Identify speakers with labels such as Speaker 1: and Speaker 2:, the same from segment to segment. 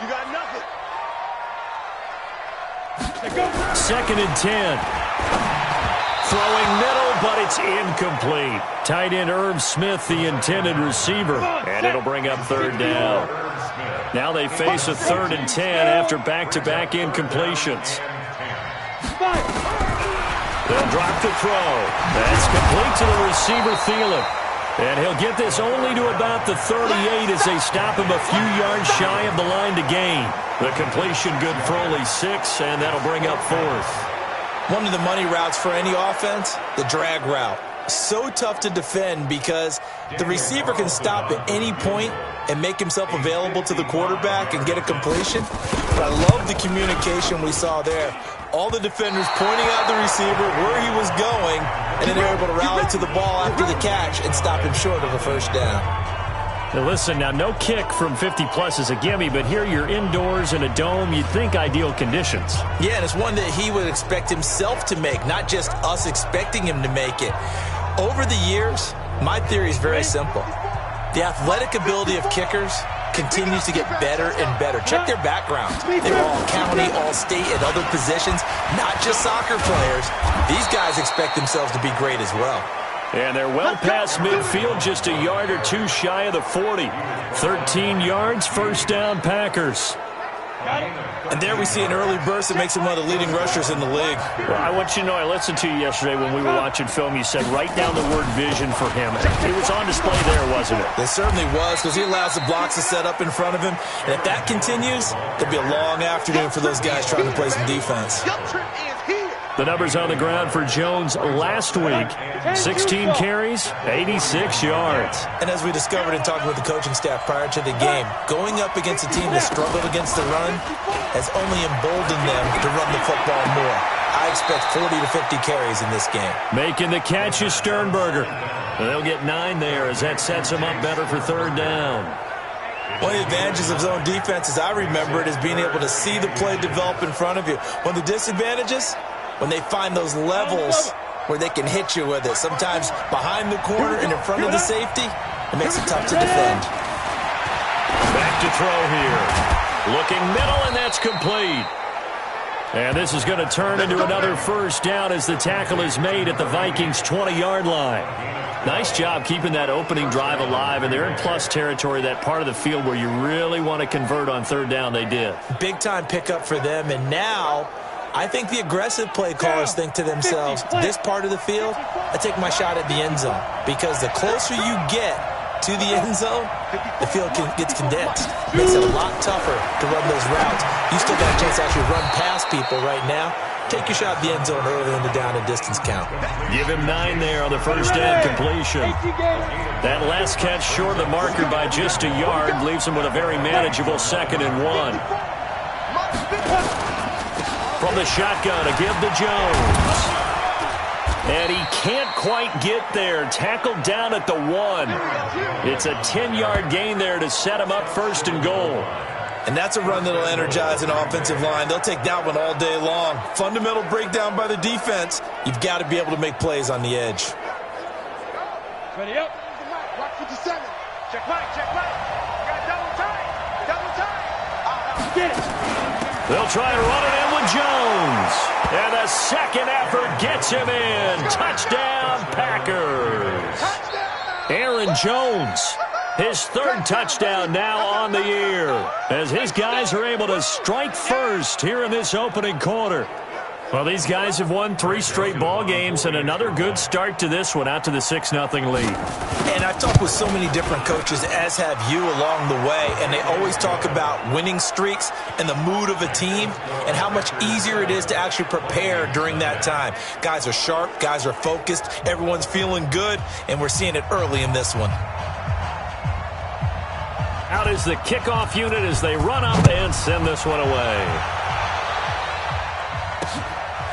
Speaker 1: You got nothing.
Speaker 2: 2nd and 10. Throwing middle, but it's incomplete. Tight end Irv Smith, the intended receiver. And it'll bring up 3rd down. Now they face a 3rd and 10 after back-to-back incompletions. They'll drop the throw. That's complete to the receiver, Thielen. And he'll get this only to about the 38 as they stop him a few yards shy of the line to gain. The completion good for only 6, and that'll bring up 4th.
Speaker 3: One of the money routes for any offense, the drag route. So tough to defend because the receiver can stop at any point and make himself available to the quarterback and get a completion. But I love the communication we saw there. All the defenders pointing out the receiver, where he was going, and then they were able to rally to the ball after the catch and stop him short of a 1st down.
Speaker 2: Now listen, now no kick from 50-plus is a gimme, but here you're indoors in a dome. You'd think ideal conditions.
Speaker 3: Yeah, and it's one that he would expect himself to make, not just us expecting him to make it. Over the years, my theory is very simple. The athletic ability of kickers continues to get better and better. Check their backgrounds. They're all county, all state, at other positions, not just soccer players. These guys expect themselves to be great as well.
Speaker 2: And they're well past midfield, just a yard or 2 shy of the 40. 13 yards, 1st down, Packers.
Speaker 3: And there we see an early burst that makes him one of the leading rushers in the league.
Speaker 2: Well, I want you to know, I listened to you yesterday when we were watching film. You said write down the word vision for him. It was on display there, wasn't it?
Speaker 3: It certainly was, because he allows the blocks to set up in front of him. And if that continues, there'll be a long afternoon for those guys trying to play some defense.
Speaker 2: The numbers on the ground for Jones last week. 16 carries, 86 yards.
Speaker 3: And as we discovered in talking with the coaching staff prior to the game, going up against a team that struggled against the run has only emboldened them to run the football more. I expect 40 to 50 carries in this game.
Speaker 2: Making the catch is Sternberger. They'll get 9 there as that sets them up better for 3rd down.
Speaker 3: One of the advantages of zone defense, as I remember it, is being able to see the play develop in front of you. One of the disadvantages, when they find those levels where they can hit you with it. Sometimes behind the corner and in front of the safety, it makes it tough to defend.
Speaker 2: Back to throw here. Looking middle, and that's complete. And this is going to turn into another 1st down as the tackle is made at the Vikings' 20-yard line. Nice job keeping that opening drive alive, and they're in plus territory, that part of the field where you really want to convert on 3rd down. They did. Big-time
Speaker 3: pickup for them, and now I think the aggressive play callers think to themselves, this part of the field, I take my shot at the end zone. Because the closer you get to the end zone, the field gets condensed. Makes it a lot tougher to run those routes. You still got a chance to actually run past people right now. Take your shot at the end zone early in the down and distance count.
Speaker 2: Give him 9 there on the 1st down completion. That last catch short of the marker by just a yard leaves him with a very manageable 2nd and 1. From the shotgun to give to Jones. And he can't quite get there. Tackled down at the 1. It's a 10-yard gain there to set him up 1st and goal.
Speaker 3: And that's a run that'll energize an offensive line. They'll take that one all day long. Fundamental breakdown by the defense. You've got to be able to make plays on the edge.
Speaker 1: Ready up. Watch 57. Check right, check right. Got double tight. Double tight. Get it.
Speaker 2: They'll try to run it in with Jones. And the 2nd effort gets him in. Touchdown, Packers. Aaron Jones, his 3rd touchdown now on the year, as his guys are able to strike first here in this opening quarter. Well, these guys have won 3 straight ball games, and another good start to this one out to the 6-0 lead.
Speaker 3: And I've talked with so many different coaches, as have you, along the way, and they always talk about winning streaks and the mood of a team and how much easier it is to actually prepare during that time. Guys are sharp, guys are focused, everyone's feeling good, and we're seeing it early in this one.
Speaker 2: Out is the kickoff unit as they run up and send this one away.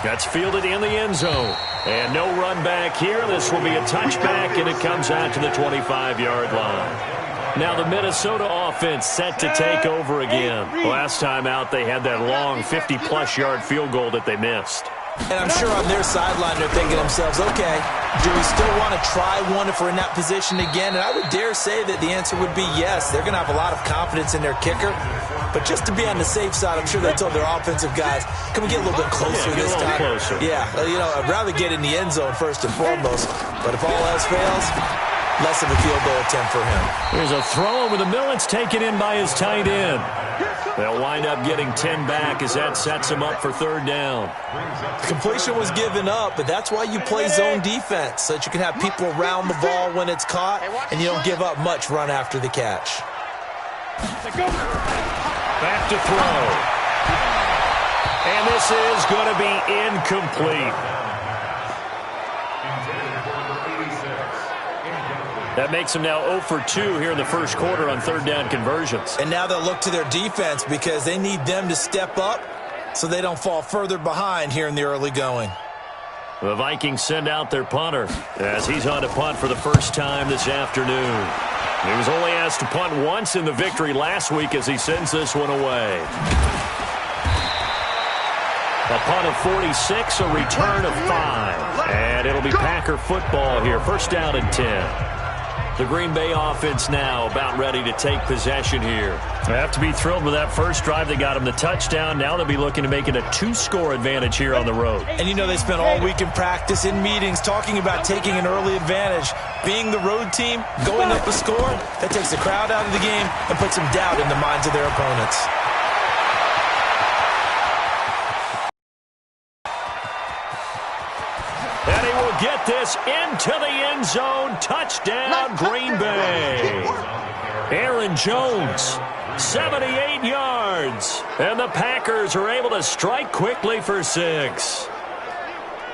Speaker 2: That's fielded in the end zone. And no run back here. This will be a touchback, and it comes out to the 25-yard line. Now the Minnesota offense set to take over again. Last time out, they had that long 50-plus yard field goal that they missed.
Speaker 3: And I'm sure on their sideline they're thinking to themselves, okay, do we still want to try one if we're in that position again? And I would dare say that the answer would be yes. They're going to have a lot of confidence in their kicker. But just to be on the safe side, I'm sure they told their offensive guys, can we get a little bit closer this time?
Speaker 2: Closer.
Speaker 3: Yeah, I'd rather get in the end zone first and foremost. But if all else fails, less of a field goal attempt for him.
Speaker 2: Here's a throw over the middle. It's taken in by his tight end. They'll wind up getting 10 back as that sets him up for third down.
Speaker 3: The completion was given up, but that's why you play zone defense, so that you can have people around the ball when it's caught, and you don't give up much run after the catch.
Speaker 2: Back to throw. And this is going to be incomplete. That makes them now 0 for 2 here in the first quarter on third down conversions.
Speaker 3: And now they'll look to their defense because they need them to step up so they don't fall further behind here in the early going.
Speaker 2: The Vikings send out their punter as he's on to punt for the first time this afternoon. He was only asked to punt once in the victory last week as he sends this one away. A punt of 46, a return of 5. And it'll be Packer football here. First down and 10. The Green Bay offense now about ready to take possession here. They have to be thrilled with that first drive. They got them the touchdown. Now they'll be looking to make it a 2-score advantage here on the road.
Speaker 3: And they spent all week in practice, in meetings, talking about taking an early advantage. Being the road team, going up a score, that takes the crowd out of the game and puts some doubt in the minds of their opponents.
Speaker 2: And he will get this into the end zone. Touchdown, Green Bay. Aaron Jones, 78 yards. And the Packers are able to strike quickly for 6.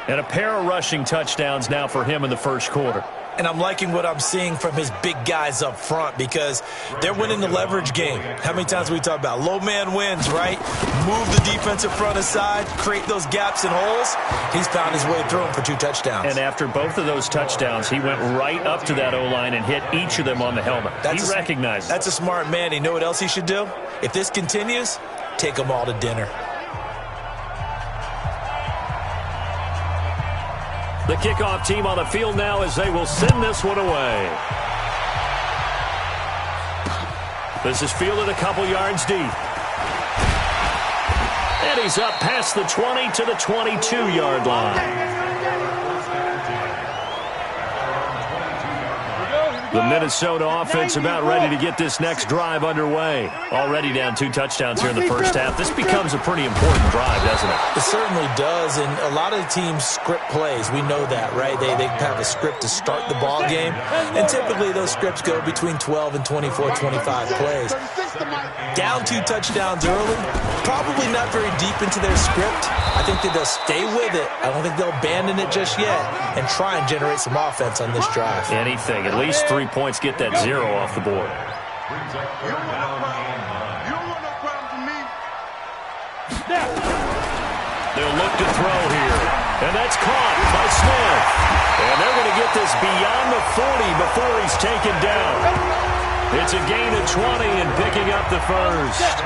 Speaker 2: And a pair of rushing touchdowns now for him in the first quarter.
Speaker 3: And I'm liking what I'm seeing from his big guys up front because they're winning the leverage game. How many times we talk about low man wins, right? Move the defensive front aside, create those gaps and holes. He's found his way through them for 2 touchdowns.
Speaker 2: And after both of those touchdowns, he went right up to that O-line and hit each of them on the helmet. He recognized it.
Speaker 3: That's a smart man. You know what else he should do? If this continues, take them all to dinner.
Speaker 2: The kickoff team on the field now as they will send this one away. This is fielded a couple yards deep. And he's up past the 20 to the 22-yard line. The Minnesota offense about ready to get this next drive underway. Already down 2 touchdowns here in the first half. This becomes a pretty important drive, doesn't it?
Speaker 3: It certainly does, and a lot of the teams script plays. We know that, right? They have a script to start the ball game, and typically those scripts go between 12 and 24, 25 plays. Down 2 touchdowns early, probably not very deep into their script. I think that they'll stay with it. I don't think they'll abandon it just yet and try and generate some offense on this drive.
Speaker 2: Anything, at least 3 points, get that 0 off the board. They'll look to throw here, and that's caught by Smith. And they're going to get this beyond the 40 before he's taken down. It's a gain of 20 and picking up the first.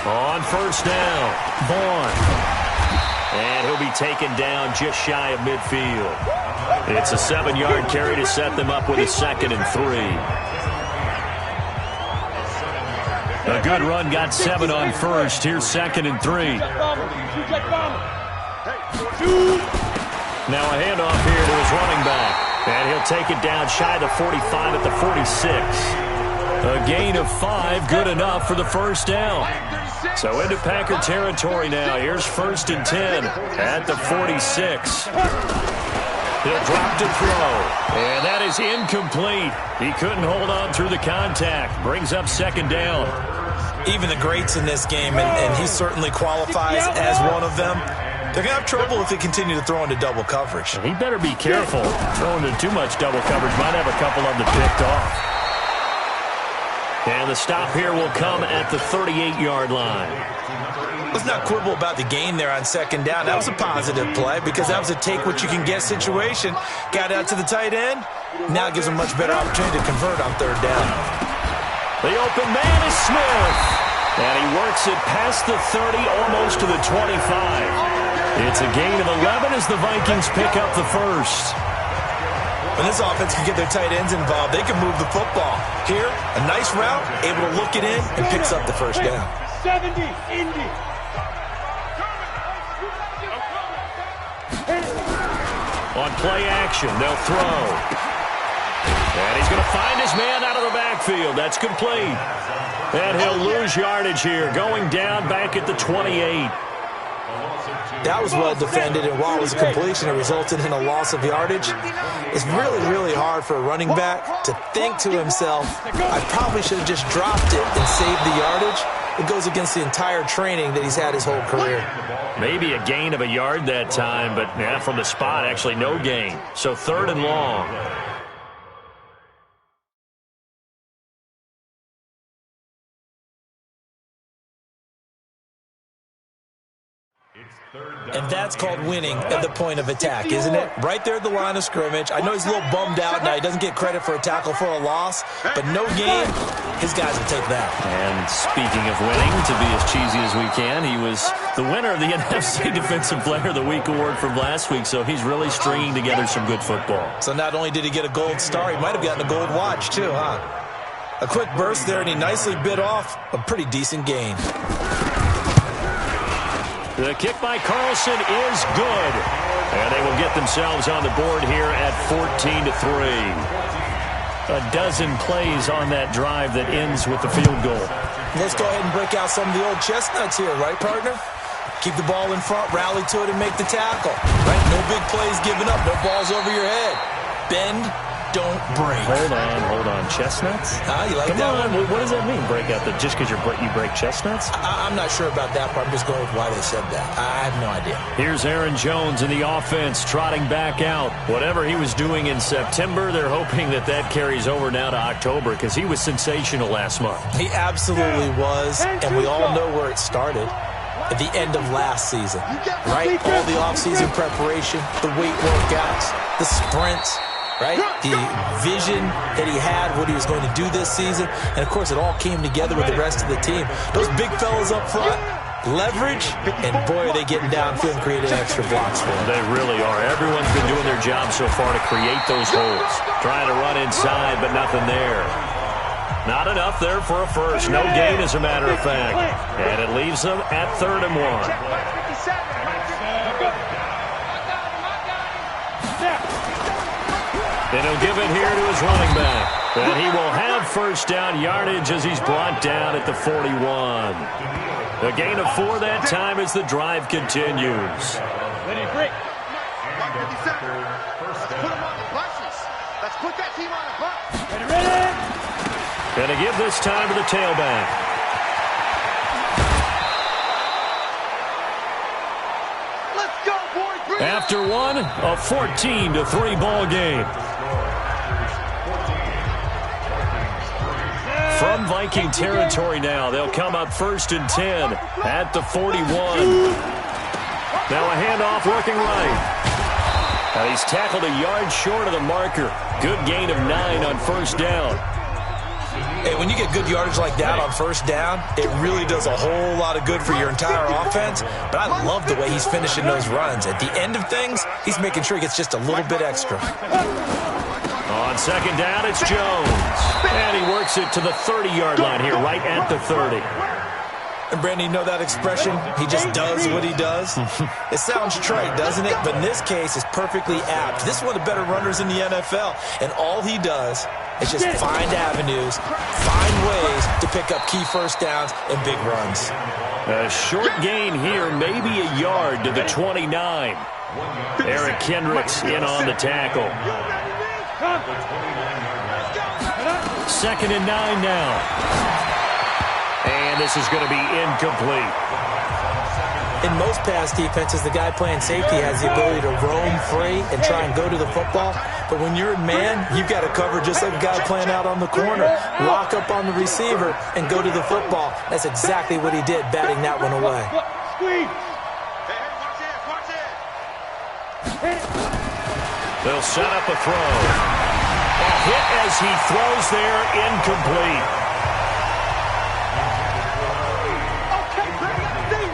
Speaker 2: On first down, Vaughn. And he'll be taken down just shy of midfield. It's a 7-yard carry to set them up with a 2nd and 3. A good run, got 7 on first. Here's 2nd and 3. Now a handoff here to his running back. And he'll take it down shy of the 45 at the 46. A gain of 5, good enough for the first down. So into Packer territory now. Here's 1st and 10 at the 46. He'll drop to throw. And that is incomplete. He couldn't hold on through the contact. Brings up 2nd down.
Speaker 3: Even the greats in this game, and he certainly qualifies as one of them, they're going to have trouble if they continue to throw into double coverage.
Speaker 2: He better be careful. Throwing into too much double coverage might have a couple of them picked off. And the stop here will come at the 38-yard line.
Speaker 3: Let's not quibble about the gain there on 2nd down. That was a positive play because that was a take-what-you-can-get situation. Got out to the tight end. Now it gives them a much better opportunity to convert on 3rd down.
Speaker 2: The open man is Smith. And he works it past the 30, almost to the 25. It's a gain of 11 as the Vikings pick up the first.
Speaker 3: When this offense can get their tight ends involved, they can move the football. Here, a nice route, able to look it in, and picks up the first down.
Speaker 1: 70, Indy.
Speaker 2: On play action, they'll throw. And he's going to find his man out of the backfield. That's complete. And he'll lose yardage here, going down back at the 28.
Speaker 3: That was well defended, and while it was a completion, it resulted in a loss of yardage. It's really, really hard for a running back to think to himself, I probably should have just dropped it and saved the yardage. It goes against the entire training that he's had his whole career.
Speaker 2: Maybe a gain of a yard that time, but from the spot, actually no gain. So 3rd and long.
Speaker 3: And that's called winning at the point of attack, isn't it? Right there at the line of scrimmage. I know he's a little bummed out now. He doesn't get credit for a tackle for a loss, but no gain, his guys will take that.
Speaker 2: And speaking of winning, to be as cheesy as we can, he was the winner of the NFC Defensive Player of the Week award from last week, so he's really stringing together some good football.
Speaker 3: So not only did he get a gold star, he might have gotten a gold watch too, huh? A quick burst there, and he nicely bit off a pretty decent gain.
Speaker 2: The kick by Carlson is good. And they will get themselves on the board here at 14-3. A dozen plays on that drive that ends with the field goal.
Speaker 3: Let's go ahead and break out some of the old chestnuts here, right, partner? Keep the ball in front, rally to it, and make the tackle. Right? No big plays given up, no balls over your head. Bend, don't break.
Speaker 2: Hold on. Chestnuts?
Speaker 3: You like
Speaker 2: Come
Speaker 3: that
Speaker 2: on.
Speaker 3: one?
Speaker 2: What does that mean, break out? Just because you break chestnuts?
Speaker 3: I'm not sure about that part. I'm just going with why they said that. I have no idea.
Speaker 2: Here's Aaron Jones in the offense, trotting back out. Whatever he was doing in September, they're hoping that carries over now to October because he was sensational last month.
Speaker 3: He absolutely was, and we all know where it started. At the end of last season, right? All the offseason preparation, the weight workouts, the sprints, right? The vision that he had, what he was going to do this season. And, of course, it all came together with the rest of the team. Those big fellas up front, leverage, and, boy, are they getting downfield and creating extra blocks for them.
Speaker 2: They really are. Everyone's been doing their job so far to create those holes. Trying to run inside, but nothing there. Not enough there for a first. No gain, as a matter of fact. And it leaves them at 3rd and 1. And he'll give it here to his running back. And he will have first down yardage as he's brought down at the 41. A gain of 4 that time as the drive continues.
Speaker 1: Let it break. Let's put him on the buses. Let's put that team on the bus. Ready?
Speaker 2: And to give this time to the tailback.
Speaker 1: Let's go, boys.
Speaker 2: After one, a 14-3 ball game. From Viking territory now, they'll come up 1st and 10 at the 41. Now a handoff working right. And he's tackled a yard short of the marker. Good gain of 9 on first down.
Speaker 3: Hey, when you get good yardage like that on first down, it really does a whole lot of good for your entire offense. But I love the way he's finishing those runs. At the end of things, he's making sure he gets just a little bit extra.
Speaker 2: On second down, it's Jones. And he works it to the 30-yard line here, right at the 30.
Speaker 3: And, Brandon, you know that expression? He just does what he does? It sounds trite, doesn't it? But in this case, it's perfectly apt. This is one of the better runners in the NFL. And all he does is just find avenues, find ways to pick up key first downs and big runs.
Speaker 2: A short gain here, maybe a yard to the 29. Eric Kendricks in on the tackle. 2nd and 9 now. And this is going to be incomplete.
Speaker 3: In most pass defenses, the guy playing safety has the ability to roam free and try and go to the football. But when you're in man, you've got to cover just like a guy playing out on the corner. Lock up on the receiver and go to the football. That's exactly what he did, batting that one away.
Speaker 2: They'll set up a throw. A hit as he throws there, incomplete.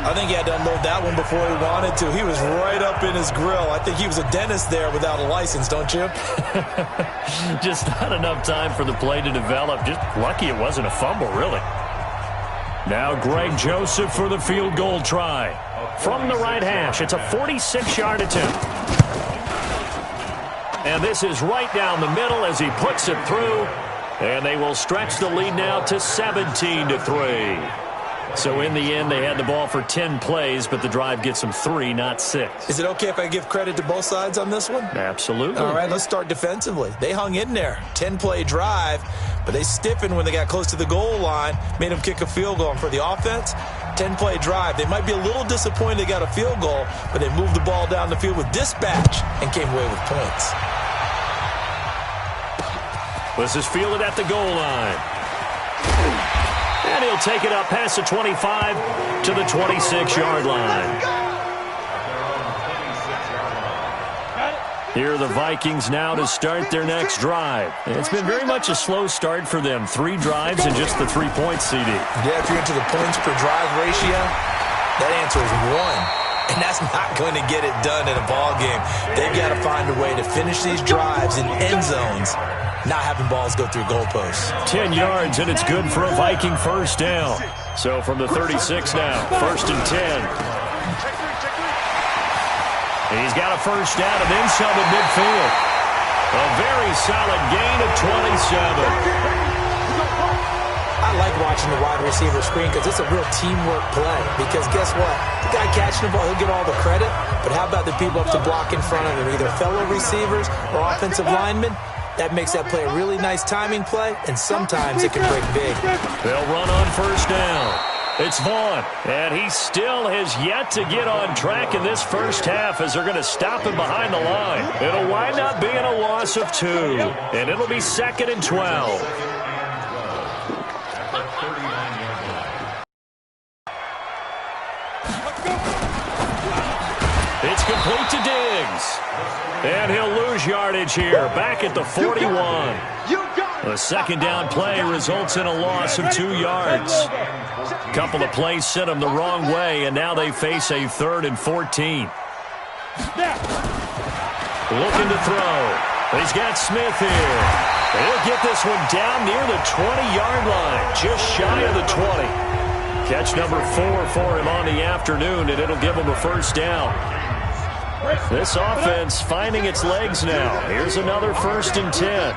Speaker 3: I think he had to unload that one before he wanted to. He was right up in his grill. I think he was a dentist there without a license, don't you?
Speaker 2: Just not enough time for the play to develop. Just lucky it wasn't a fumble, really. Now Greg Joseph for the field goal try. From the right hash, it's a 46-yard attempt. And this is right down the middle as he puts it through. And they will stretch the lead now to 17-3. So in the end, they had the ball for 10 plays, but the drive gets them 3, not 6.
Speaker 3: Is it okay if I give credit to both sides on this one?
Speaker 2: Absolutely.
Speaker 3: All right, let's start defensively. They hung in there. 10-play drive, but they stiffened when they got close to the goal line, made them kick a field goal. And for the offense, 10-play drive. They might be a little disappointed they got a field goal, but they moved the ball down the field with dispatch and came away with points.
Speaker 2: This is fielded at the goal line. And he'll take it up past the 25 to the 26-yard line. Here are the Vikings now to start their next drive. It's been very much a slow start for them. 3 drives and just the 3 points, CD.
Speaker 3: Yeah, if you're into the points per drive ratio, that answer is 1. And that's not going to get it done in a ball game. They've got to find a way to finish these drives in end zones, not having balls go through goalposts.
Speaker 2: 10 yards, and it's good for a Viking first down. So from the 36 now, 1st and 10. He's got a first down and then some at midfield. A very solid gain of 27.
Speaker 3: I like watching the wide receiver screen because it's a real teamwork play. Because guess what? The guy catching the ball, he'll get all the credit. But how about the people up to block in front of him, either fellow receivers or offensive linemen? That makes that play a really nice timing play, and sometimes it can break big.
Speaker 2: They'll run on first down. It's Vaughn, and he still has yet to get on track in this first half as they're going to stop him behind the line. It'll wind up being a loss of 2, and it'll be 2nd and 12. It's complete to Diggs. And he'll lose yardage here, back at the 41. The second down play results in a loss of 2 yards. A couple of plays sent them the wrong way, and now they face a 3rd and 14. Looking to throw. He's got Smith here. He'll get this one down near the 20-yard line, just shy of the 20. Catch number 4 for him on the afternoon, and it'll give him a first down. This offense finding its legs now. Here's another 1st and 10.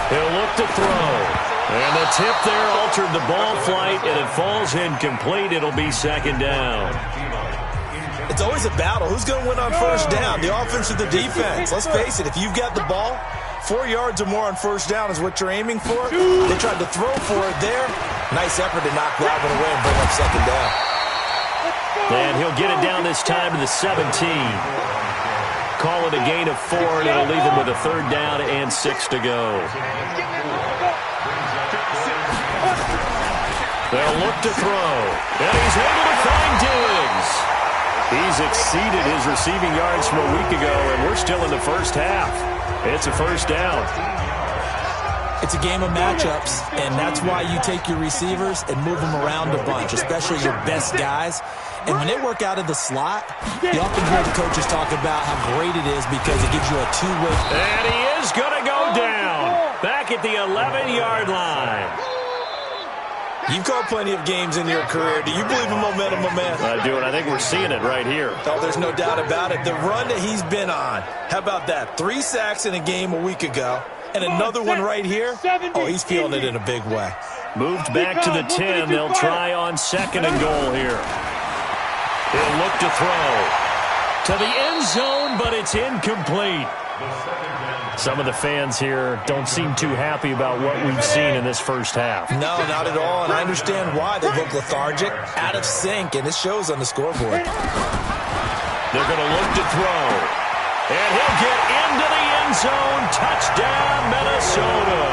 Speaker 2: He'll look to throw. And the tip there altered the ball flight, and it falls incomplete. It'll be 2nd down.
Speaker 3: It's always a battle. Who's going to win on first down, the offense or the defense? Let's face it, if you've got the ball, 4 yards or more on first down is what you're aiming for. They tried to throw for it there. Nice effort to knock that one away and bring up 2nd down.
Speaker 2: And he'll get it down this time to the 17. Call it a gain of 4, and it'll leave him with a 3rd down and 6 to go. They'll look to throw. And he's able to find Diggs. He's exceeded his receiving yards from a week ago, and we're still in the first half. It's a first down.
Speaker 3: It's a game of matchups, and that's why you take your receivers and move them around a bunch, especially your best guys. And when they work out of the slot, you often hear the coaches talk about how great it is because it gives you a two-way.
Speaker 2: And he is going to go down back at the 11-yard line.
Speaker 3: You've called plenty of games in your career. Do you believe in momentum, my man?
Speaker 2: I do, and I think we're seeing it right here.
Speaker 3: Oh, there's no doubt about it. The run that he's been on, how about that? 3 sacks in a game a week ago, and another one right here. Oh, he's feeling it in a big way.
Speaker 2: Moved back to the 10. They'll try on 2nd and goal here. He'll look to throw to the end zone, but it's incomplete. Some of the fans here don't seem too happy about what we've seen in this first half.
Speaker 3: No, not at all, and I understand why. They look lethargic, out of sync, and it shows on the scoreboard.
Speaker 2: They're going to look to throw, and he'll get into the end zone. Touchdown, Minnesota.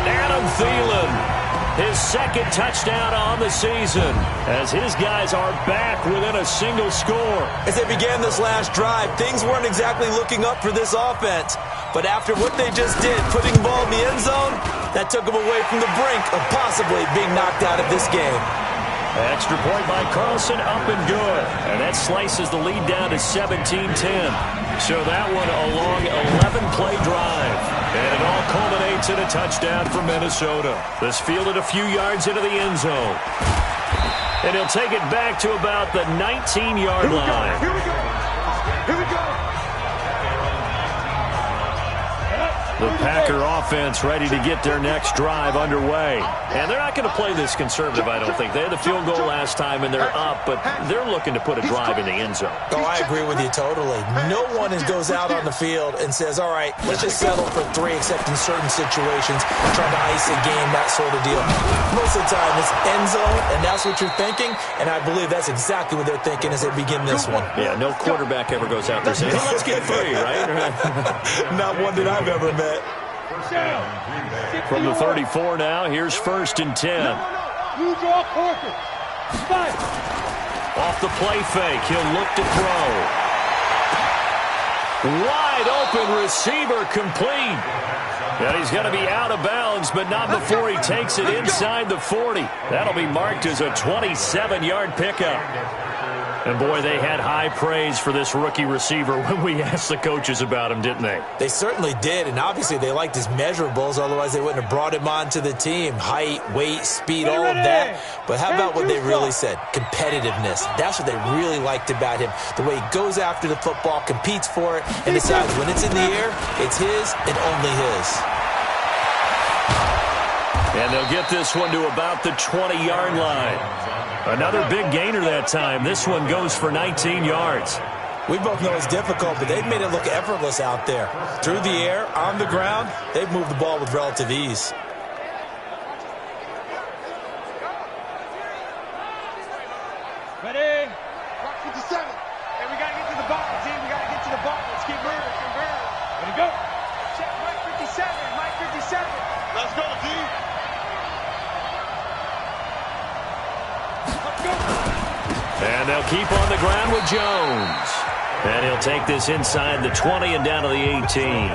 Speaker 2: Adam Thielen. His 2nd touchdown on the season as his guys are back within a single score.
Speaker 3: As they began this last drive, things weren't exactly looking up for this offense. But after what they just did, putting the ball in the end zone, that took them away from the brink of possibly being knocked out of this game.
Speaker 2: Extra point by Carlson, up and good. And that slices the lead down to 17-10. So that one a long 11-play drive. And it all culminates in a touchdown for Minnesota. This fielded a few yards into the end zone. And he'll take it back to about the 19-yard line.
Speaker 1: Here we go. Here we go.
Speaker 2: The Packer offense ready to get their next drive underway. And they're not going to play this conservative, I don't think. They had the field goal last time, and they're up, but they're looking to put a drive in the end zone.
Speaker 3: Oh, I agree with you totally. No one goes out on the field and says, all right, let's just settle for 3, except in certain situations, trying to ice a game, that sort of deal. Most of the time, it's end zone, and that's what you're thinking, and I believe that's exactly what they're thinking as they begin this one.
Speaker 2: Yeah, no quarterback ever goes out there saying, hey, let's get 3, right?
Speaker 3: Not one that I've ever met.
Speaker 2: From the 34 now, here's 1st and 10.
Speaker 1: You draw quarter.
Speaker 2: Off the play fake, he'll look to throw. Wide open receiver complete. And he's going to be out of bounds, but not before he takes it inside the 40. That'll be marked as a 27-yard pickup. And, boy, they had high praise for this rookie receiver when we asked the coaches about him, didn't they?
Speaker 3: They certainly did, and obviously they liked his measurables. Otherwise, they wouldn't have brought him onto the team. Height, weight, speed, all of that. But how about what they really said? Competitiveness. That's what they really liked about him. The way he goes after the football, competes for it, and decides when it's in the air, it's his and only his.
Speaker 2: And they'll get this one to about the 20-yard line. Another big gainer that time. This one goes for 19 yards.
Speaker 3: We both know it's difficult, but they've made it look effortless out there. Through the air, on the ground, they've moved the ball with relative ease.
Speaker 1: Ready? Rock 57. And we got to get to the ball, team. We got to get to the ball. Let's keep moving. Ready, go. Check Mike 57. Mike 57. Let's go, team.
Speaker 2: And they'll keep on the ground with Jones. And he'll take this inside the 20 and down to the 18.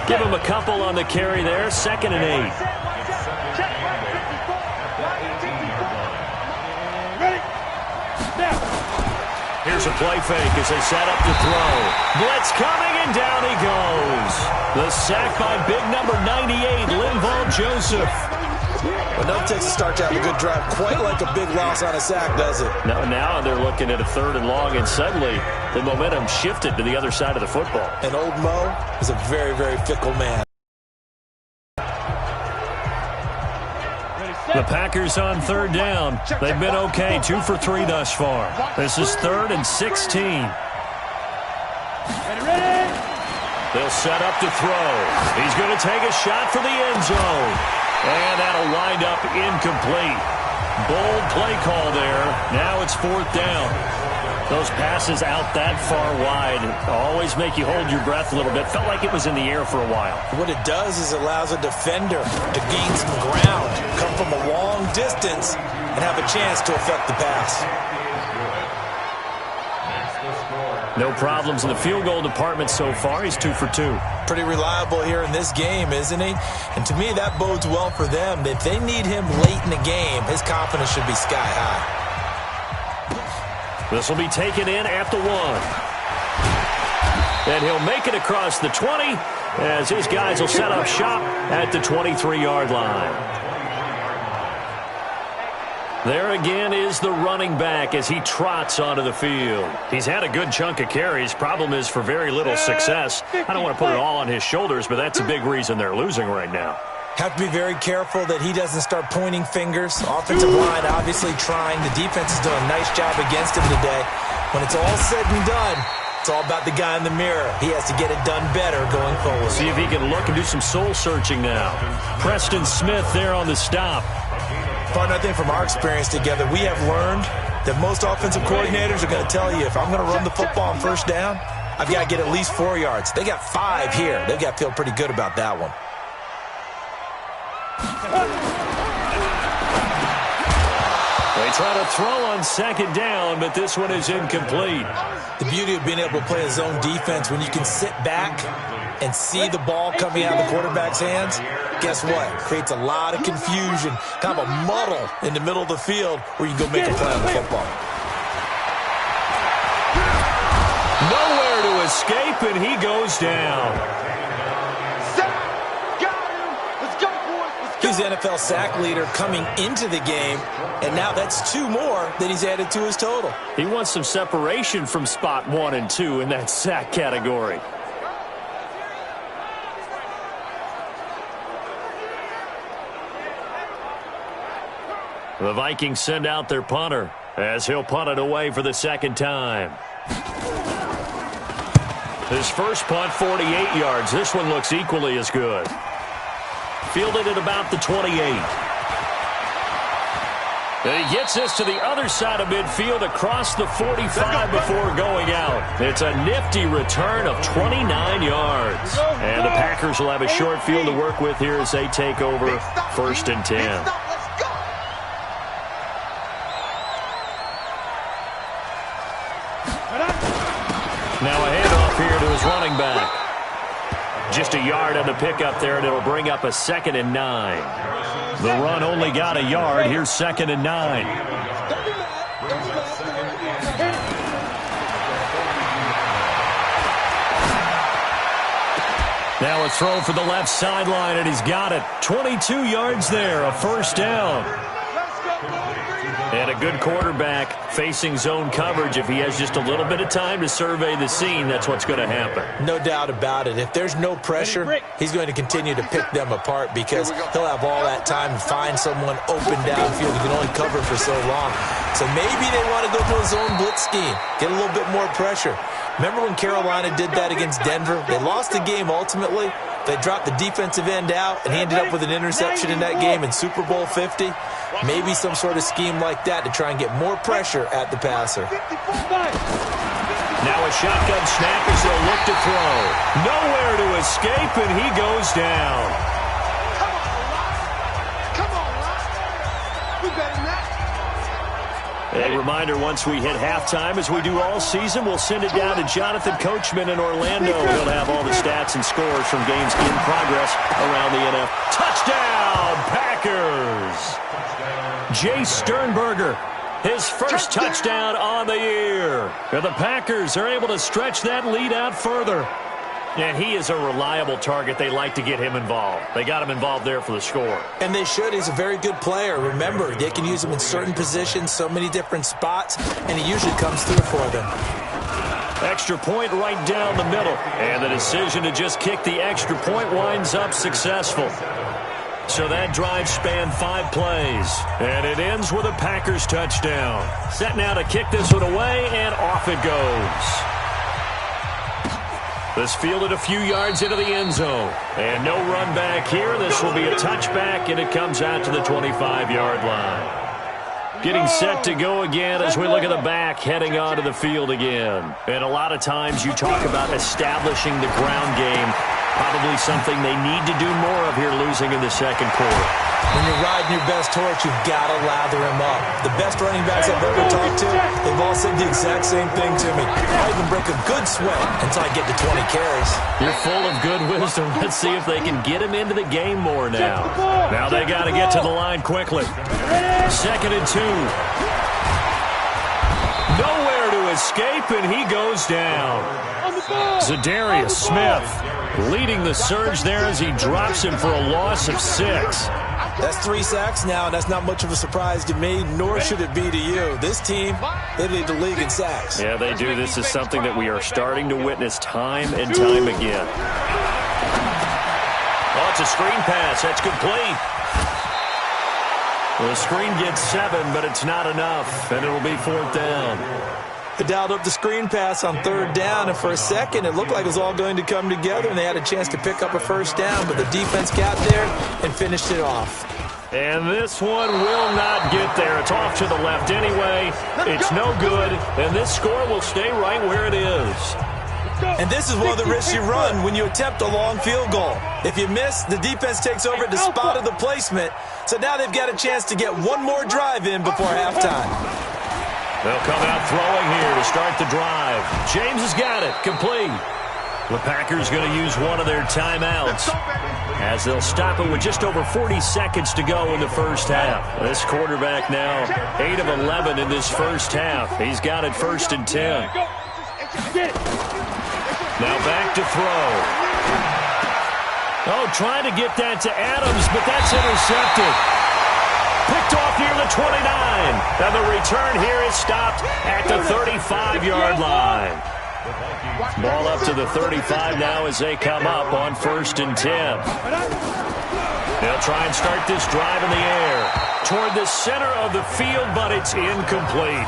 Speaker 2: Give him a couple on the carry there. 2nd and 8. Here's a play fake as they set up to throw. Blitz coming, and down he goes. The sack by big number 98, Linval Joseph.
Speaker 3: But no Texas starts out a good drive, quite like a big loss on a sack, does it?
Speaker 2: No, now they're looking at a 3rd and long, and suddenly the momentum shifted to the other side of the football.
Speaker 3: And old Mo is a very, very fickle man.
Speaker 2: The Packers on 3rd down. They've been okay, 2 for 3 thus far. This is 3rd and 16. They'll set up to throw. He's going to take a shot for the end zone. And that'll wind up incomplete. Bold play call there. Now it's 4th down. Those passes out that far wide always make you hold your breath a little bit. Felt like it was in the air for a while.
Speaker 3: What it does is it allows a defender to gain some ground, come from a long distance, and have a chance to affect the pass.
Speaker 2: No problems in the field goal department so far. He's 2 for 2.
Speaker 3: Pretty reliable here in this game, isn't he? And to me, that bodes well for them. If they need him late in the game, his confidence should be sky high.
Speaker 2: This will be taken in at the 1. And he'll make it across the 20 as his guys will set up shop at the 23-yard line. There again is the running back as he trots onto the field. He's had a good chunk of carries. Problem is for very little success. I don't want to put it all on his shoulders, but that's a big reason they're losing right now.
Speaker 3: Have to be very careful that he doesn't start pointing fingers. Offensive line obviously trying. The defense is doing a nice job against him today. When it's all said and done, it's all about the guy in the mirror. He has to get it done better going forward.
Speaker 2: See if he can look and do some soul searching now. Preston Smith there on the stop.
Speaker 3: Partner, I think from our experience together, we have learned that most offensive coordinators are going to tell you, if I'm going to run the football on 1st down, I've got to get at least 4 yards. They got 5 here. They've got to feel pretty good about that one.
Speaker 2: They try to throw on second down, but this one is incomplete.
Speaker 3: The beauty of being able to play a zone defense, when you can sit back and see the ball coming out of the quarterback's hands, guess what? Creates a lot of confusion, kind of a muddle in the middle of the field where you can go make a play on the football.
Speaker 2: Nowhere to escape, and he goes down.
Speaker 3: He's the NFL sack leader coming into the game, and now that's 2 more that he's added to his total.
Speaker 2: He wants some separation from spot 1 and 2 in that sack category. The Vikings send out their punter as he'll punt it away for the second time. His first punt, 48 yards. This one looks equally as good. Fielded at about the 28. And he gets this to the other side of midfield across the 45 before going out. It's a nifty return of 29 yards. And the Packers will have a short field to work with here as they take over 1st and 10. Now a handoff here to his running back. Just a yard on the pickup there, and it'll bring up a 2nd and 9. The run only got a yard. Here's 2nd and 9. Now a throw for the left sideline, and he's got it. 22 yards there, a first down. And a good quarterback facing zone coverage. If he has just a little bit of time to survey the scene, that's what's going to happen.
Speaker 3: No doubt about it. If there's no pressure, he's going to continue to pick them apart because he'll have all that time to find someone open downfield. He can only cover for so long. So maybe they want to go to a zone blitz scheme, get a little bit more pressure. Remember when Carolina did that against Denver? They lost the game ultimately. They dropped the defensive end out, and he ended up with an interception in that game in Super Bowl 50. Maybe some sort of scheme like that to try and get more pressure at the passer.
Speaker 2: Now a shotgun snap as they'll look to throw. Nowhere to escape, and he goes down.
Speaker 1: Come on, Locke. We better than that.
Speaker 2: A reminder, once we hit halftime, as we do all season, we'll send it down to Jonathan Coachman in Orlando. He'll have all the stats and scores from games in progress around the NFL. Touchdown, Packers! Jay Sternberger, his first touchdown on the year. And the Packers are able to stretch that lead out further. And he is a reliable target. They like to get him involved. They got him involved there for the score.
Speaker 3: And they should. He's a very good player. Remember, they can use him in certain positions, so many different spots, and he usually comes through for them.
Speaker 2: Extra point right down the middle. And the decision to just kick the extra point winds up successful. So that drive spanned 5 plays. And it ends with a Packers touchdown. Set now to kick this one away, and off it goes. This fielded a few yards into the end zone. And no run back here. This will be a touchback, and it comes out to the 25-yard line. Getting set to go again as we look at the back heading onto the field again. And a lot of times you talk about establishing the ground game. Probably something they need to do more of here losing in the second quarter.
Speaker 3: When you're riding your best horse, you've got to lather him up. The best running backs I've ever talked to, they've all said the exact same thing to me. I even break a good sweat until I get to 20 carries.
Speaker 2: You're full of good wisdom. Let's see if they can get him into the game more now. Now they got to get to the line quickly. 2nd and 2. Nowhere to escape, and he goes down. Zadarius Smith leading the surge there as he drops him for a loss of 6.
Speaker 3: That's 3 sacks now, and that's not much of a surprise to me, nor should it be to you. This team, they lead the league in sacks.
Speaker 2: Yeah, they do. This is something that we are starting to witness time and time again. Oh, it's a screen pass. That's complete. The screen gets 7, but it's not enough, and it'll be 4th down.
Speaker 3: They dialed up the screen pass on 3rd down, and for a second it looked like it was all going to come together, and they had a chance to pick up a first down, but the defense got there and finished it off.
Speaker 2: And this one will not get there. It's off to the left anyway. It's no good, and this score will stay right where it is.
Speaker 3: And this is one of the risks you run when you attempt a long field goal. If you miss, the defense takes over at the spot of the placement. So now they've got a chance to get one more drive in before halftime.
Speaker 2: They'll come out throwing here to start the drive. James has got it. Complete. The Packers going to use one of their timeouts as they'll stop it with just over 40 seconds to go in the first half. This quarterback now 8 of 11 in this first half. He's got it 1st and 10. Now back to throw. Oh, trying to get that to Adams, but that's intercepted. Picked off near the 29. And the return here is stopped at the 35-yard line. Ball up to the 35 now as they come up on 1st and 10. They'll try and start this drive in the air toward the center of the field, but it's incomplete.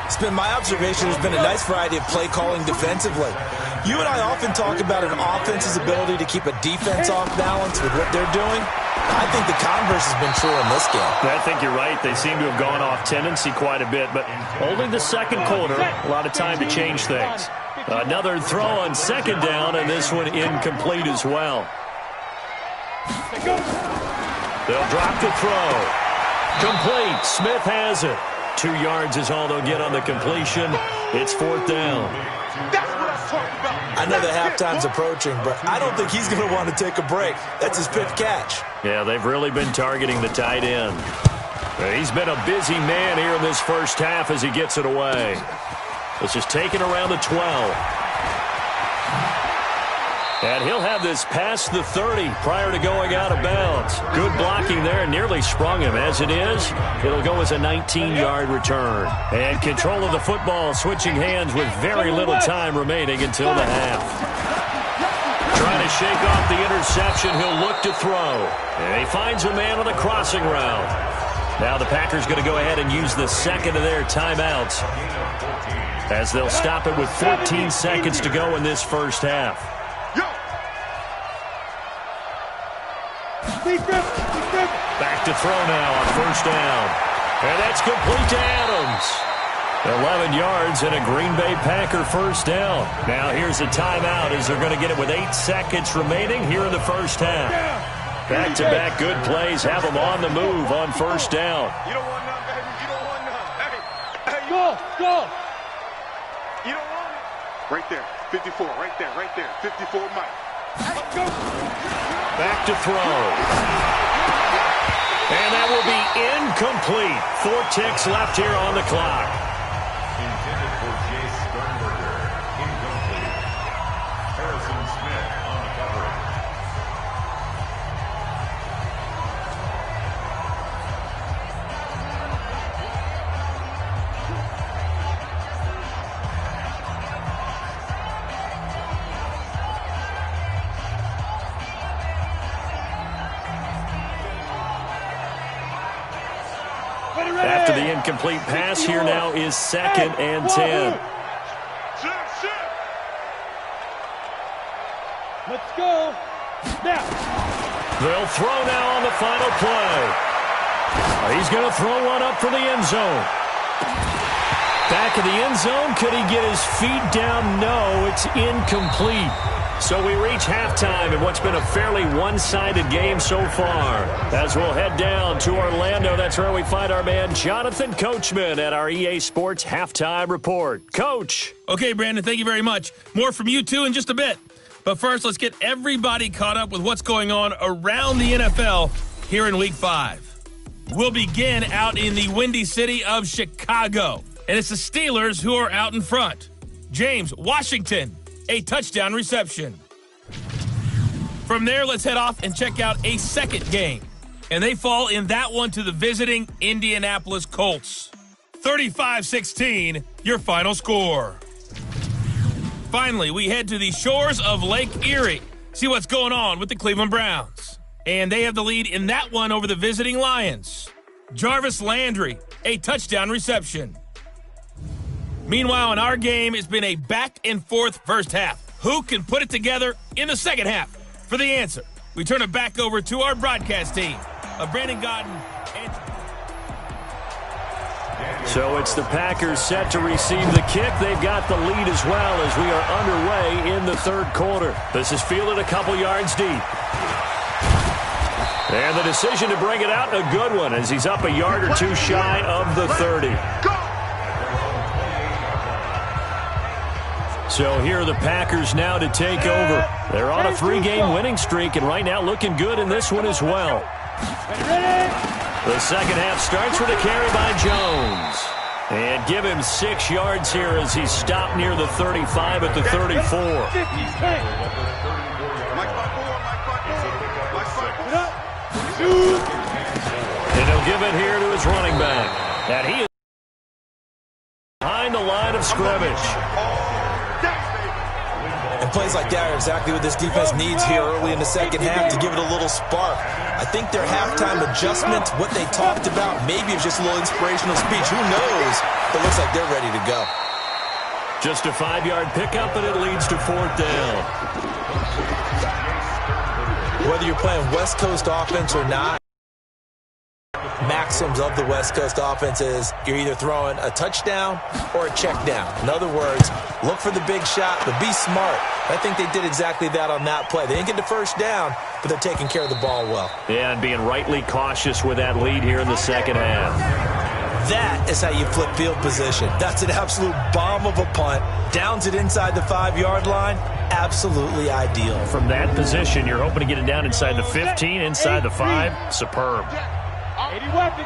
Speaker 3: It's been my observation there's been a nice variety of play calling defensively. You and I often talk about an offense's ability to keep a defense off balance with what they're doing. I think the converse has been true in this game.
Speaker 2: I think you're right. They seem to have gone off tendency quite a bit, but only the second quarter, a lot of time to change things. Another throw on 2nd down, and this one incomplete as well. They'll drop the throw. Complete. Smith has it. 2 yards is all they'll get on the completion. It's 4th down.
Speaker 3: I know the halftime's approaching, but I don't think he's going to want to take a break. That's his 5th catch.
Speaker 2: Yeah, they've really been targeting the tight end. He's been a busy man here in this first half as he gets it away. This is taken around the 12. And he'll have this past the 30 prior to going out of bounds. Good blocking there. Nearly sprung him. As it is, it'll go as a 19-yard return. And control of the football switching hands with very little time remaining until the half. Trying to shake off the interception. He'll look to throw. And he finds a man on the crossing route. Now the Packers going to go ahead and use the second of their timeouts as they'll stop it with 14 seconds to go in this first half. Back to throw now on 1st down. And that's complete to Adams. 11 yards and a Green Bay Packer 1st down. Now here's a timeout as they're going to get it with 8 seconds remaining here in the first half. Back-to-back good plays have them on the move on 1st down.
Speaker 1: You don't want none, baby. You don't want none. Hey, go. You don't want it. Right there. 54. Right there. 54 Mike. Hey, go.
Speaker 2: Back to throw. And that will be incomplete. 4 ticks left here on the clock.
Speaker 4: Intended for Jay Sternberger. Incomplete. Harrison Smith on the coverage.
Speaker 2: After the incomplete pass, here now is 2nd and 10.
Speaker 1: Let's go. Now.
Speaker 2: They'll throw now on the final play. He's going to throw one up for the end zone. Back of the end zone. Could he get his feet down? No, it's incomplete. So we reach halftime in what's been a fairly one-sided game so far. As we'll head down to Orlando, that's where we find our man Jonathan Coachman at our EA Sports Halftime Report. Coach.
Speaker 5: Okay, Brandon, thank you very much. More from you two in just a bit. But first, let's get everybody caught up with what's going on around the NFL here in Week 5. We'll begin out in the windy city of Chicago. And it's the Steelers who are out in front. James Washington, a touchdown reception. From there, let's head off and check out a second game. And they fall in that one to the visiting Indianapolis Colts. 35-16, your final score. Finally, we head to the shores of Lake Erie. See what's going on with the Cleveland Browns. And they have the lead in that one over the visiting Lions. Jarvis Landry, a touchdown reception. Meanwhile, in our game, it's been a back-and-forth first half. Who can put it together in the second half? For the answer, we turn it back over to our broadcast team of Brandon Godden and...
Speaker 2: So it's the Packers set to receive the kick. They've got the lead as well as we are underway in the third quarter. This is fielded a couple yards deep. And the decision to bring it out, a good one, as he's up a yard or two shy of the 30. So here are the Packers now to take over. They're on a 3-game winning streak, and right now looking good in this one as well. The second half starts with a carry by Jones. And give him 6 yards here as he's stopped near the 35 at the 34. And he'll give it here to his running back. And he is behind the line of scrimmage.
Speaker 3: And plays like that are exactly what this defense needs here early in the second half to give it a little spark. I think their halftime adjustment, what they talked about, maybe it's just a little inspirational speech. Who knows? But it looks like they're ready to go.
Speaker 2: Just a 5-yard pickup, and it leads to 4th down.
Speaker 3: Whether you're playing West Coast offense or not, maxims of the West Coast offense is you're either throwing a touchdown or a check down. In other words, look for the big shot, but be smart. I think they did exactly that on that play. They didn't get the first down, but they're taking care of the ball well.
Speaker 2: Yeah, and being rightly cautious with that lead here in the second half.
Speaker 3: That is how you flip field position. That's an absolute bomb of a punt. Downs it inside the 5-yard line. Absolutely ideal.
Speaker 2: From that position, you're hoping to get it down inside the 15, inside the 5. Superb.
Speaker 1: 80 weapon.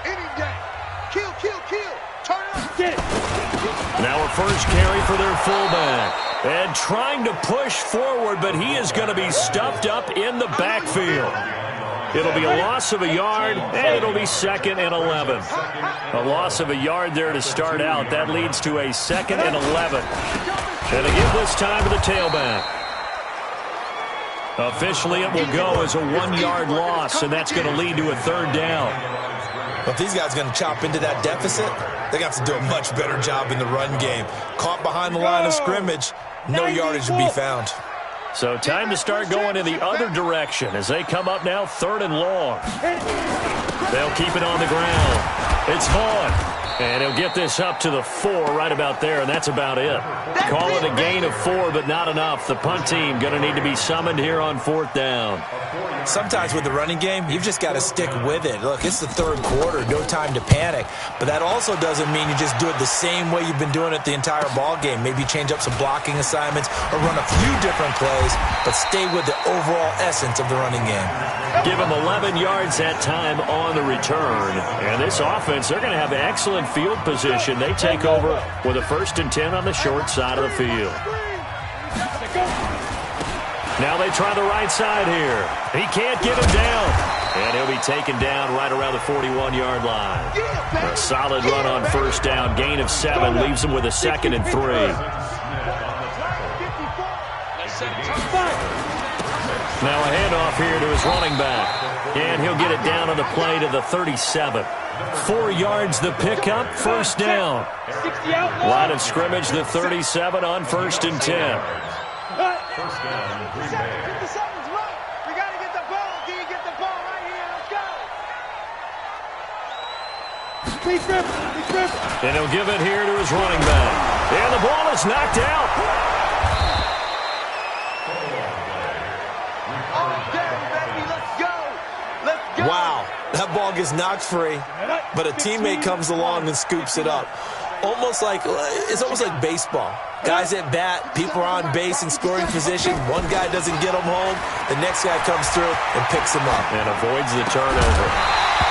Speaker 1: Any day. Kill. Turn up. Get it.
Speaker 2: Now a first carry for their fullback. And trying to push forward, but he is going to be stuffed up in the backfield. It'll be a loss of a yard, and it'll be 2nd and 11. A loss of a yard there to start out. That leads to a 2nd and 11. And they give this time to the tailback. Officially, it will go as a 1-yard loss, and that's going to lead to a 3rd down.
Speaker 3: If these guys are going to chop into that deficit, they're going to have to do a much better job in the run game. Caught behind the line of scrimmage, no yardage to be found.
Speaker 2: So time to start going in the other direction as they come up now 3rd and long. They'll keep it on the ground. It's Vaughn. And he'll get this up to the 4 right about there, and that's about it. Call it a gain of 4, but not enough. The punt team going to need to be summoned here on 4th down.
Speaker 3: Sometimes with the running game, you've just got to stick with it. Look, it's the 3rd quarter, no time to panic. But that also doesn't mean you just do it the same way you've been doing it the entire ball game. Maybe change up some blocking assignments or run a few different plays, but stay with the overall essence of the running game.
Speaker 2: Give them 11 yards that time on the return. And this offense, they're going to have excellent field position. They take over with a 1st and 10 on the short side of the field. Now they try the right side here. He can't get him down. And he'll be taken down right around the 41-yard line. A solid run on 1st down. Gain of 7 leaves him with a 2nd and 3. Now a handoff here to his running back. And he'll get it down on the play to the 37. 4 yards the pickup, 1st down. Line of scrimmage, the 37 on 1st and 10.
Speaker 4: 1st down, Green Bay.
Speaker 1: 57's right. We got to get the ball. Can you get the ball right here? Let's go.
Speaker 2: And he'll give it here to his running back. And the ball is knocked out.
Speaker 3: Wow, that ball gets knocked free, but a teammate comes along and scoops it up. It's almost like baseball. Guys at bat, people are on base in scoring position. One guy doesn't get them home. The next guy comes through and picks him up.
Speaker 2: And avoids the turnover.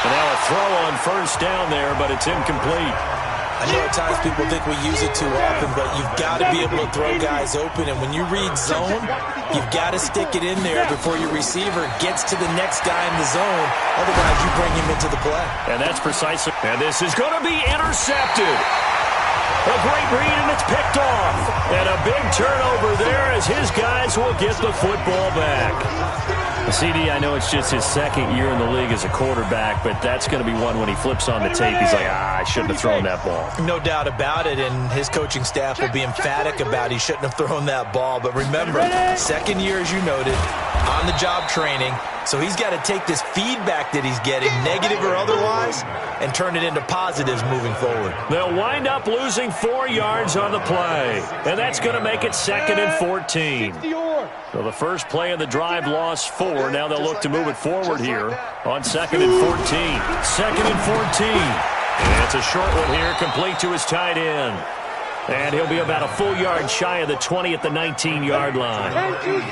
Speaker 2: And now a throw on 1st down there, but it's incomplete.
Speaker 3: I know at times people think we use it too often, but you've got to be able to throw guys open. And when you read zone, you've got to stick it in there before your receiver gets to the next guy in the zone. Otherwise, you bring him into the play.
Speaker 2: And that's precisely. And this is going to be intercepted. A great read, and it's picked off. And a big turnover there as his guys will get the football back. CD, I know it's just his 2nd year in the league as a quarterback, but that's going to be one when he flips on the tape. He's like, I shouldn't have thrown that ball.
Speaker 3: No doubt about it, and his coaching staff will be emphatic about he shouldn't have thrown that ball. But remember, 2nd year, as you noted, on-the-job training. So he's got to take this feedback that he's getting, negative or otherwise, and turn it into positives moving forward.
Speaker 2: They'll wind up losing 4 yards on the play, and that's going to make it 2nd and 14. So the first play of the drive lost 4. Now they'll look to move it forward here on 2nd and 14. 2nd and 14. And it's a short one here, complete to his tight end. And he'll be about a full yard shy of the 20 at the 19-yard line.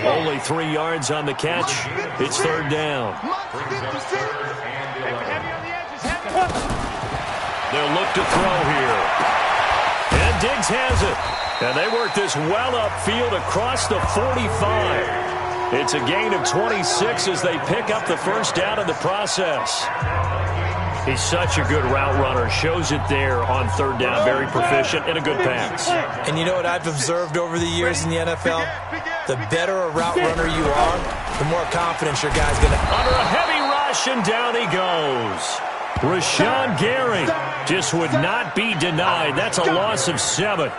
Speaker 2: Only 3 yards on the catch. It's 3rd down. They'll look to throw here. And Diggs has it. And they work this well upfield across the 45. It's a gain of 26 as they pick up the first down in the process. He's such a good route runner. Shows it there on 3rd down. Very proficient and a good pass.
Speaker 3: And you know what I've observed over the years in the NFL? The better a route runner you are, the more confidence your guy's going to...
Speaker 2: Under a heavy rush, and down he goes. Rashawn Gary just would not be denied. That's a loss of 7.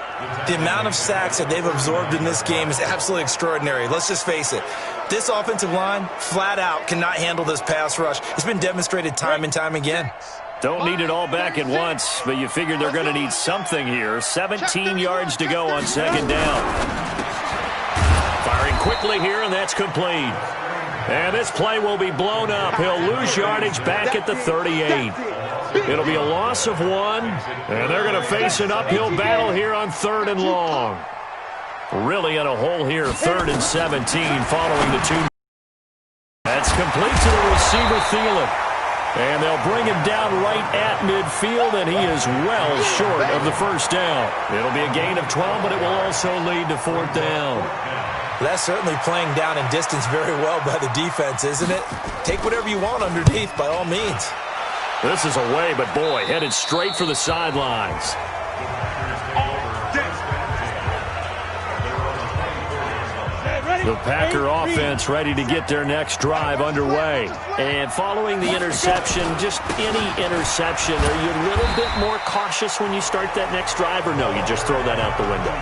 Speaker 3: The amount of sacks that they've absorbed in this game is absolutely extraordinary. Let's just face it. This offensive line, flat out, cannot handle this pass rush. It's been demonstrated time and time again.
Speaker 2: Don't need it all back at once, but you figure they're going to need something here. 17 yards to go on 2nd down. Firing quickly here, and that's complete. And this play will be blown up. He'll lose yardage back at the 38. It'll be a loss of 1, and they're going to face an uphill battle here on 3rd and long. Really in a hole here, 3rd and 17 following the 2. That's complete to the receiver, Thielen. And they'll bring him down right at midfield, and he is well short of the first down. It'll be a gain of 12, but it will also lead to 4th down.
Speaker 3: That's certainly playing down in distance very well by the defense, isn't it? Take whatever you want underneath, by all means.
Speaker 2: This is away, but boy, headed straight for the sidelines. The Packer offense ready to get their next drive underway. And following the interception, just any interception, are you a little bit more cautious when you start that next drive, or no, you just throw that out the window?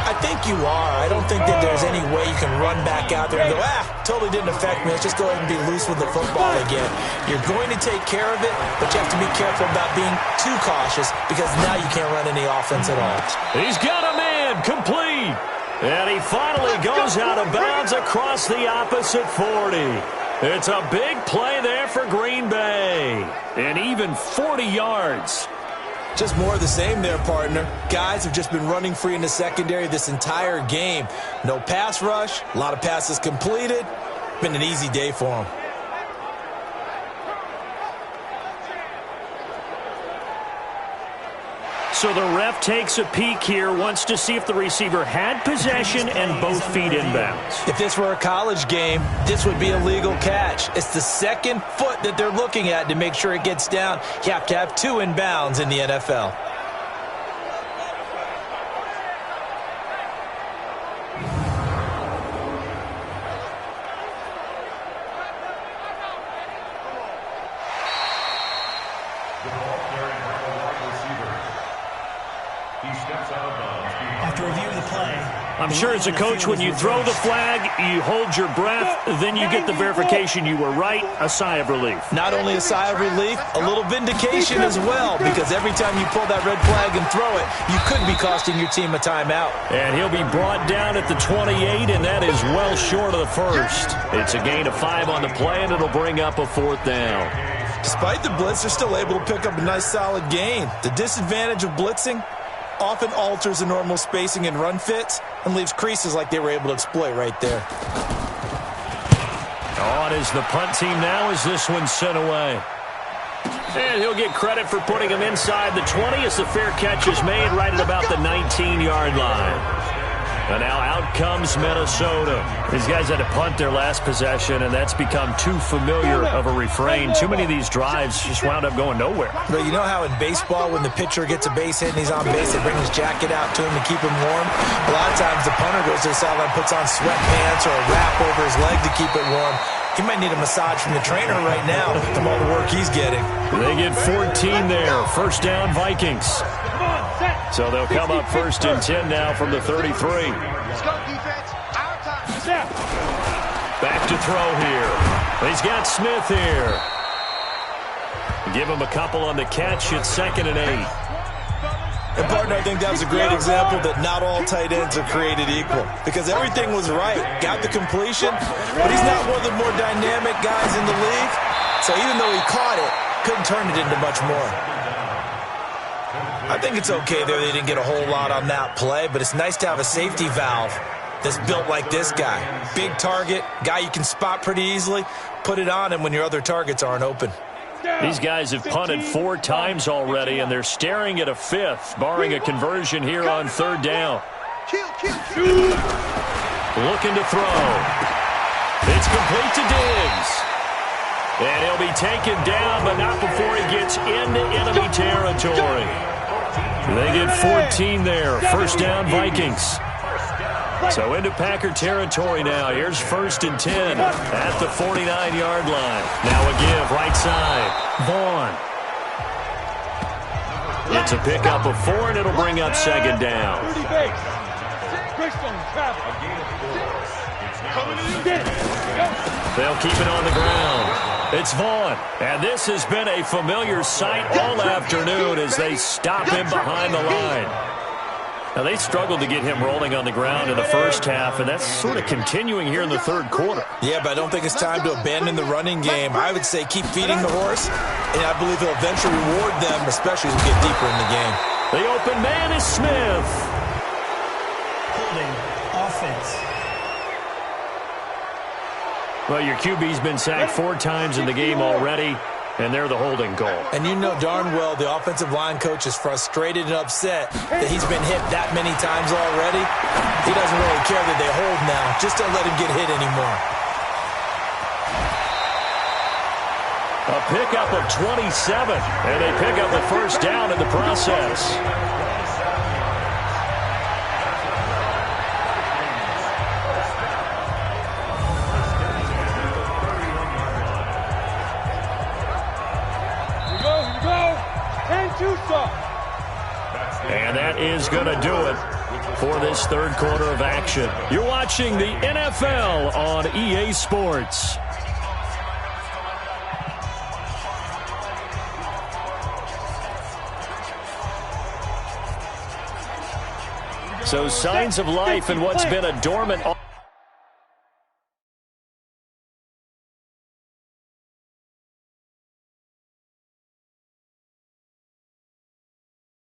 Speaker 3: I think you are. I don't think that there's any way you can run back out there and go, totally didn't affect me. Let's just go ahead and be loose with the football again. You're going to take care of it, but you have to be careful about being too cautious because now you can't run any offense at all.
Speaker 2: He's got a man, complete. And he finally goes out of bounds across the opposite 40. It's a big play there for Green Bay. And even 40 yards.
Speaker 3: Just more of the same there, partner. Guys have just been running free in the secondary this entire game. No pass rush, a lot of passes completed. Been an easy day for them.
Speaker 2: So the ref takes a peek here, wants to see if the receiver had possession and both feet inbounds.
Speaker 3: If this were a college game, this would be a legal catch. It's the second foot that they're looking at to make sure it gets down. You have to have 2 inbounds in the NFL.
Speaker 2: I'm sure as a coach, when you throw the flag, you hold your breath, then you get the verification you were right, a sigh of relief.
Speaker 3: Not only a sigh of relief, a little vindication as well, because every time you pull that red flag and throw it, you could be costing your team a timeout.
Speaker 2: And he'll be brought down at the 28, and that is well short of the first. It's a gain of 5 on the play, and it'll bring up a 4th down.
Speaker 3: Despite the blitz, they're still able to pick up a nice solid gain. The disadvantage of blitzing often alters the normal spacing and run fits and leaves creases like they were able to exploit right there.
Speaker 2: On is the punt team now as this one's sent away. And he'll get credit for putting him inside the 20 as the fair catch is made right at about the 19-yard line. And now out comes Minnesota. These guys had to punt their last possession, and that's become too familiar of a refrain. Too many of these drives just wound up going nowhere.
Speaker 3: But you know how in baseball, when the pitcher gets a base hit and he's on base, they bring his jacket out to him to keep him warm? A lot of times the punter goes to the sideline, puts on sweatpants or a wrap over his leg to keep it warm. He might need a massage from the trainer right now from all the work he's getting.
Speaker 2: They get 14 there. First down, Vikings. So they'll come up 1st and 10 now from the 33.
Speaker 1: Let's go, defense. Our time.
Speaker 2: Back to throw here. He's got Smith here. Give him a couple on the catch. It's 2nd and 8.
Speaker 3: And partner, I think that was a great example that not all tight ends are created equal, because everything was right. Got the completion, but he's not one of the more dynamic guys in the league. So even though he caught it, couldn't turn it into much more. I think it's okay there they didn't get a whole lot on that play, but it's nice to have a safety valve that's built like this guy. Big target, guy you can spot pretty easily. Put it on him when your other targets aren't open.
Speaker 2: These guys have punted 4 times already, and they're staring at a 5th, barring a conversion here on 3rd down. Looking to throw. It's complete to Diggs. And he'll be taken down, but not before he gets into enemy territory. They get 14 there. 1st down, Vikings. So into Packer territory now. Here's 1st and 10 at the 49-yard line. Now a give right side. Vaughn. It's a pickup of 4, and it'll bring up 2nd down. They'll keep it on the ground. It's Vaughn. And this has been a familiar sight all afternoon as they stop him behind the line. Now, they struggled to get him rolling on the ground in the first half, and that's sort of continuing here in the 3rd quarter.
Speaker 3: Yeah, but I don't think it's time to abandon the running game. I would say keep feeding the horse, and I believe he'll eventually reward them, especially as we get deeper in the game.
Speaker 2: The open man is Smith.
Speaker 6: Holding offense.
Speaker 2: Well, your QB's been sacked 4 times in the game already, and they're the holding goal.
Speaker 3: And you know darn well the offensive line coach is frustrated and upset that he's been hit that many times already. He doesn't really care that they hold now. Just don't let him get hit anymore.
Speaker 2: A pickup of 27, and they pick up the 1st down in the process. And that is going to do it for this 3rd quarter of action. You're watching the NFL on EA Sports. So signs of life in what's been a dormant